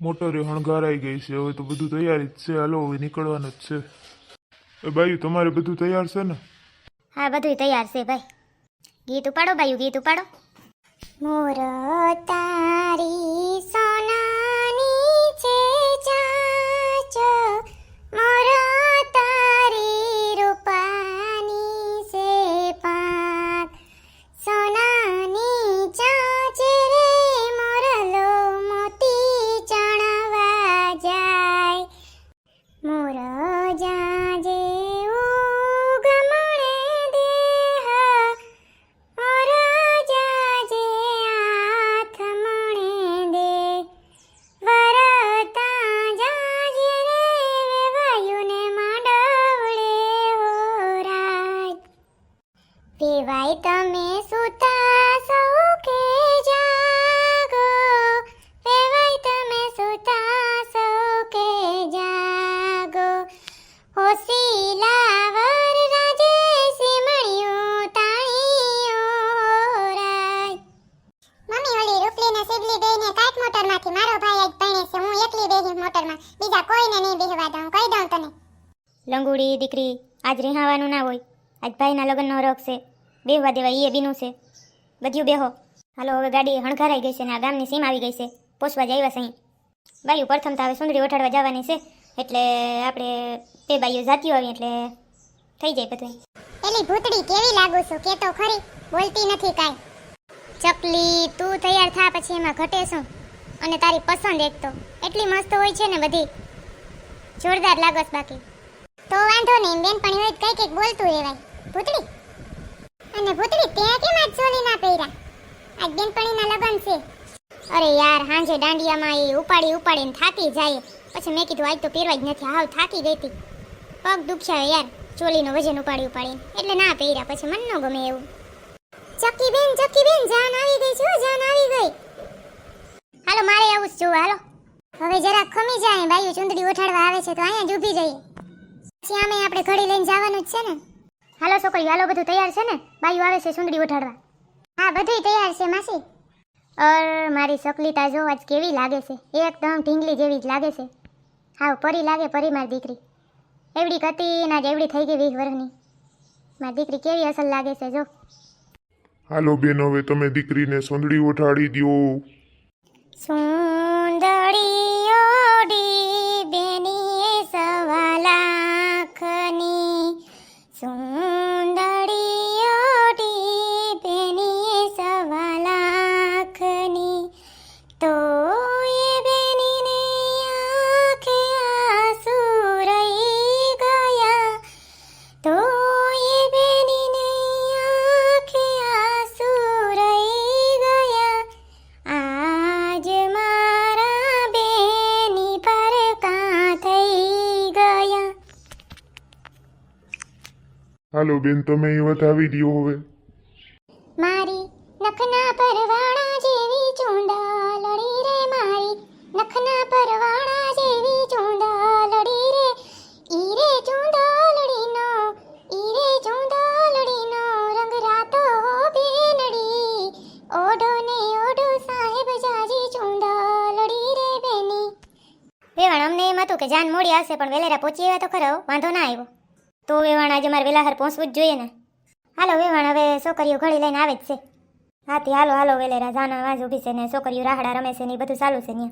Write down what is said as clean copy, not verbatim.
મોટરે હણગારાઈ ગઈ છે, હવે તો બધું તૈયારી જ છે. હાલો હવે નીકળવાનું જ છે. એ બાયું તમારે બધું તૈયાર છે ને? હા બધું તૈયાર છે ભાઈ. ગીત ઉપાડો બાયું, ગીત ઉપાડો. મોર તારી સોનાની છે ચાંચ, મોર તારી રૂપાની છે પાંખ, સોનાની ચાંચ રે મોરલો મોતી ચણવા જાય, મોર જાજે ઉગમણે દેહ, મોર જાજે આથમણે દે, વરતા જાજે રે વેવાયુને માંડવળે હોરાય, વેવાય તમે સુતા સૌકે જાગો, વેવાય તમે સુતા સૌકે જાગો, હોસીલા વર રાજે સીમણિયું તાણીઓ રાય. મમ્મી ઓલી રૂપલીને સિબલી બેયને કાટ મોટરમાંથી, મારો ભાઈ આજ પરણે છે, હું એકલી બેહી મોટરમાં, બીજા કોઈને નહીં બેહવા દઉં, કહી દઉં તને. લંગુડી દીકરી, આજ રિહાવાનું ના હોય, આજ ભાઈના લગ્નનો રોગ છે, બેહવા દેવા ઈએ બીનું છે, બધું બેહો. હાલો હવે ગાડી હણગારાઈ ગઈ છે ને આ ગામની સીમ આવી ગઈ છે, પોસવા જ આવ્યા છે અહીં. બાયું પ્રથમ તો હવે સુંદરી ઓઠાડવા જવાની છે, એટલે આપણે બે બાઈઓ જાતીઓ આવી એટલે થઈ જાય બધું. એલી ભૂતડી કેવી લાગુ છું કે તો ખરી, બોલતી નથી કાંઈ. ચકલી તું તૈયાર થા પછી એમાં ઘટે શું, અને તારી પસંદ એક તો એટલી મસ્ત હોય છે ને બધી, જોરદાર લાગોસ. બાકી તો વાંધો નહીં, બેનપણી હોય કઈ કઈક બોલતું રહેવાય. ભૂતડી અને ભૂતડી તે કેમ આજ ચોલી ના પહેર્યા, આજ બેનપણીના લગ્ન છે. અરે યાર હાંજે દાંડિયામાં એ ઉપાડીને થાકી જાય, પછી મેં કીધું આજ તો પહેરવા જ નથી, હાવ થાકી ગઈ હતી, પગ દુખ્યા યાર ચોલીનું વજન ઉપાડીને, એટલે ના પહેર્યા. પછી મન ન ગમે એવું. ચકી બેન જાન આવી ગઈ છે, જાન આવી ગઈ. હાલો મારે આવું જ જોવા, હાલો હવે જરા ખમી જાય, બાયું ચુંદડી ઓઠાડવા આવે છે તો અહીંયા જ ઊભી જઈએ, પછી આમે આપણે ઘડી લઈને જવાનું જ છે ને. હાલો છોકરીઓ હાલો, બધું તૈયાર છે ને, બાયું આવે છે ચુંદડી ઓઠાડવા. હા બધું તૈયાર છે માસી. મારી સકલીતા જો આજ કેવી લાગે છે, એકદમ ઢીંગલી જેવી જ લાગે છે, હાવ પરી લાગે, પરી મારી દીકરી. એવડી હતી ને આજ એવડી થઈ ગઈ 20 વર્ષની. મારી દીકરી કેવી અસલ લાગે છે જો. હાલો બેન હવે તમે દીકરીને સોંદડી ઓઠાડી દ્યો. સુંદરી ઓડી બેની સવા લાખની, સુંદરી ઓડી બેની સવા લાખની, તો એ બેનીને આંખે આંસુ રહી ગયા, તો એ બેનીને આંખે આંસુ રહી ગયા, આજ મારા બેની પરકા થઈ ગયા. હાલો બેન તમે એ વધાવી દ્યો હવે. મારી નખના પરવાળા જેવી ચૂંડાલડી રે, મારી નખના પરવાળા જેવી ચૂંડાલડી રે, ઈ રે ચૂંડાલડીનો રંગ રાતો બેનડી, ઓઢો ને ઓઢો સાહેબ જાજી ચૂંડાલડી રે બેની. વેવાણ અમને એમ હતું કે જાન મોડી આવશે પણ વેલેરા પહોંચી આવ્યા તો ખરો, વાંધો ના આવ્યો. તો વેવાણ આજે મારે વેલાહર પહોંચવું જ જોઈએ ને. હાલો વેવાણ હવે છોકરીઓ ઘડી લઈને આવે જ છે. હાથી હાલો વેલેરા જાના વાંજ ઊભી છે ને છોકરીઓ રાહડા રમે છે ને એ બધું ચાલુ છે ત્યાં.